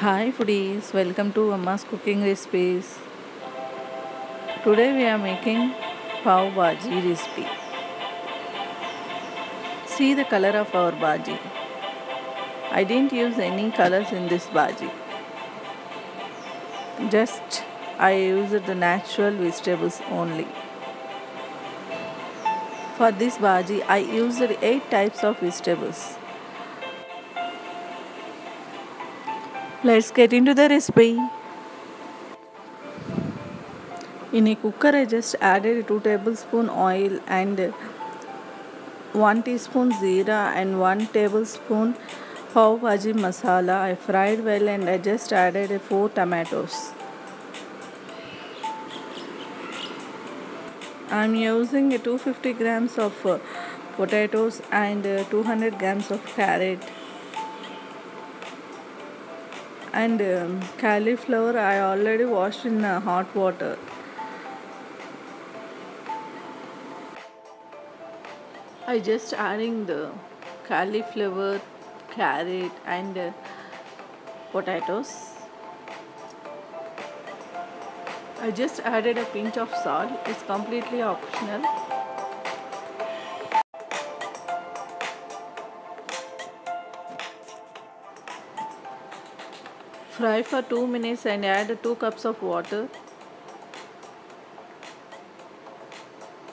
Hi foodies, welcome to Amma's cooking recipes. Today we are making pav bhaji recipe. See the color of our bhaji. I didn't use any colors in this bhaji. Just I used the natural vegetables only. For this bhaji I used 8 types of vegetables. Let's get into the recipe. In a cooker I just added 2 tablespoon oil and 1 teaspoon jeera and 1 tablespoon pav bhaji masala. I fried well and I just added 4 tomatoes. I am using 250 grams of potatoes and 200 grams of carrot and cauliflower. I already washed in hot water. I just adding the cauliflower, carrot and potatoes. I just added a pinch of salt. It's completely optional. Fry for 2 minutes and add 2 cups of water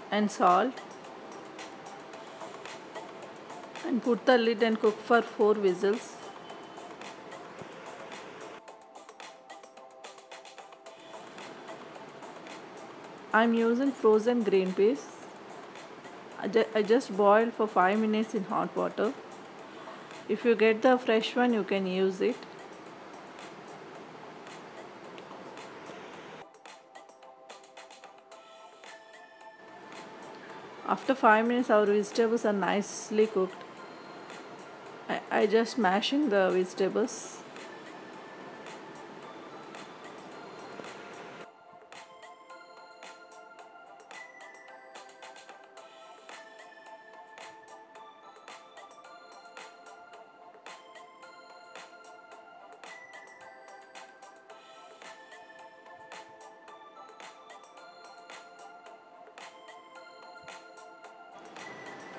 and salt and put the lid and cook for 4 whistles. I am using frozen green peas. I just boiled for 5 minutes in hot water. If you get the fresh one, you can use it. After 5 minutes, our vegetables are nicely cooked. I just mashing the vegetables.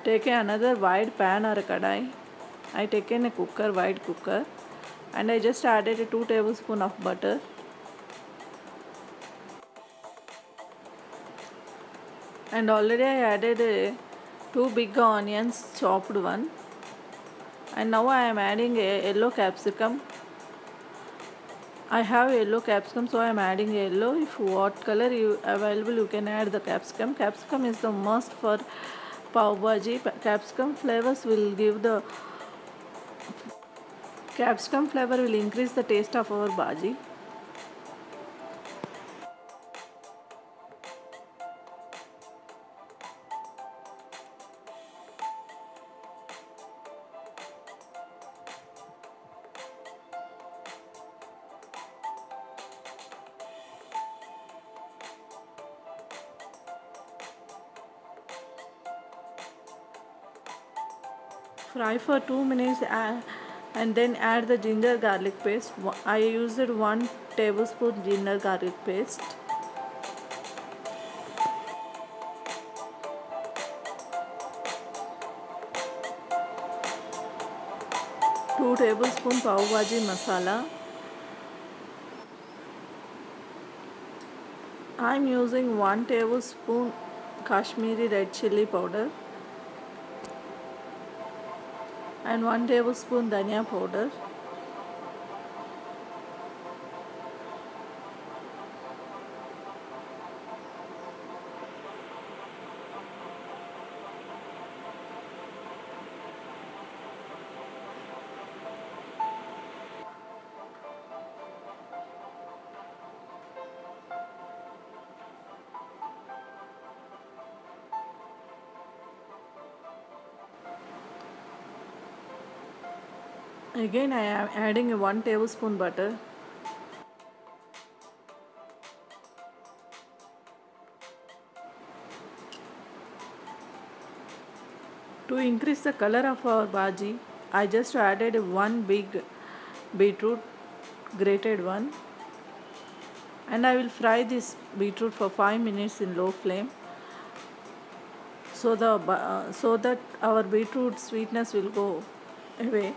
Take another wide pan or a kadai. I taken a cooker, wide cooker, and I just added 2 tablespoons of butter. And already I added 2 big onions, chopped one. And now I am adding a yellow capsicum. I have yellow capsicum, so I am adding yellow. If what color you available, you can add the capsicum. Capsicum is the must for pav bhaji. Capsicum flavor will increase the taste of our bhaji. Fry for 2 minutes and then add the ginger garlic paste. I used 1 tablespoon ginger garlic paste. 2 tablespoon pav bhaji masala. I am using 1 tablespoon Kashmiri red chili powder and 1 tablespoon dhania powder. Again I am adding 1 tablespoon butter. To increase the color of our bhaji, I just added 1 big beetroot grated one, and I will fry this beetroot for 5 minutes in low flame, so that our beetroot sweetness will go away.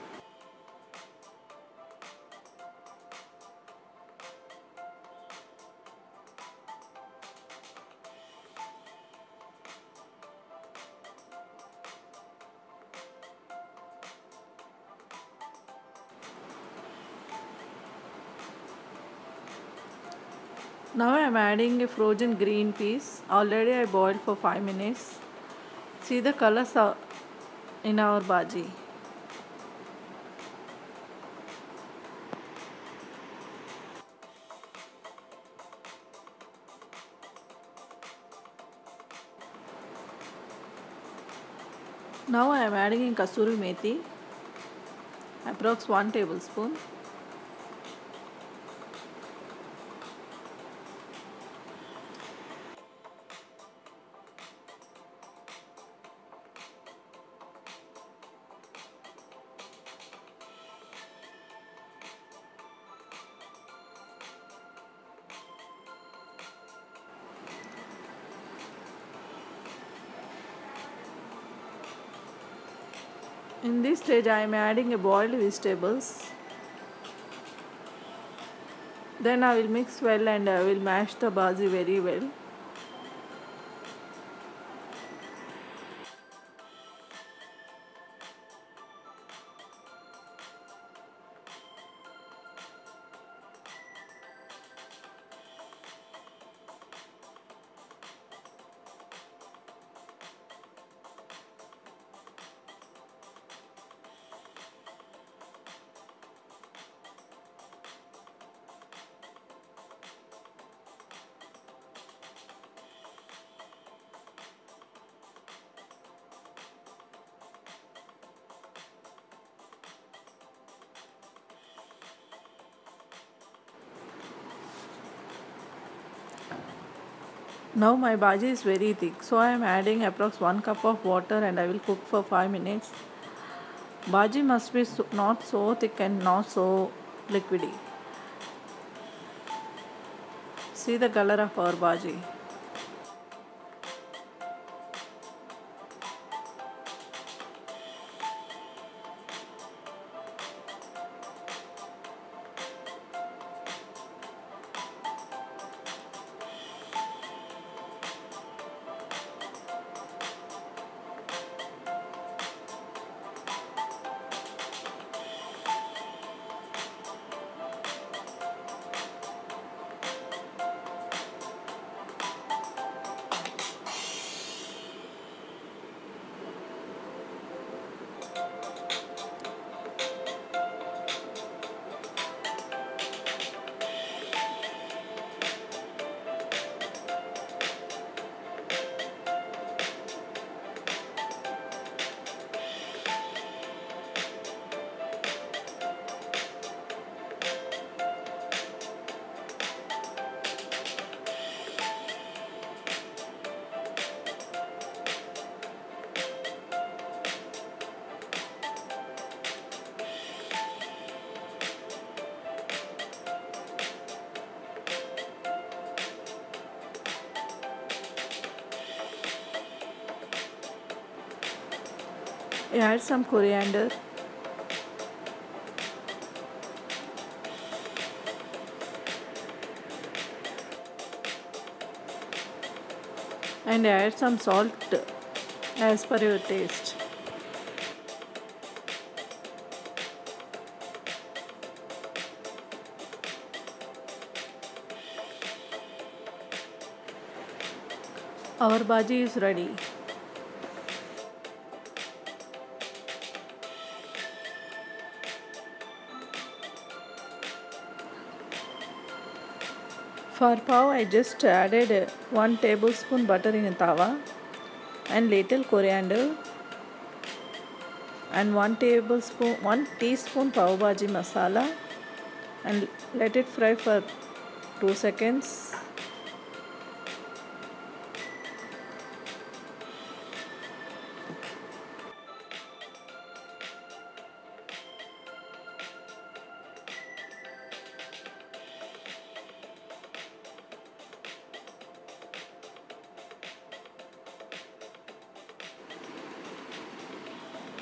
Now I am adding a frozen green peas. Already I boiled for 5 minutes. See the colors in our bhaji. Now I am adding in kasuri methi, approx 1 tablespoon. In this stage I am adding a boiled vegetables. Then I will mix well and I will mash the bhaji very well. Now my bhaji is very thick, so I am adding approx 1 cup of water and I will cook for 5 minutes. Bhaji must be not so thick and not so liquidy. See the color of our bhaji. Add some coriander and add some salt as per your taste. Our bhaji is ready. For pav, I just added 1 tablespoon butter in a tawa and little coriander and 1 teaspoon pav bhaji masala and let it fry for 2 seconds.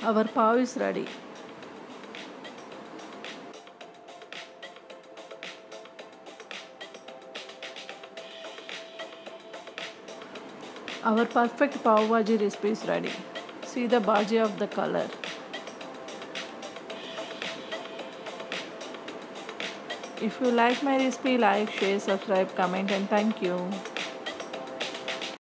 Our pav is ready. Our perfect pav bhaji recipe is ready. See the bhaji of the color. If you like my recipe, like, share, subscribe, comment, and thank you.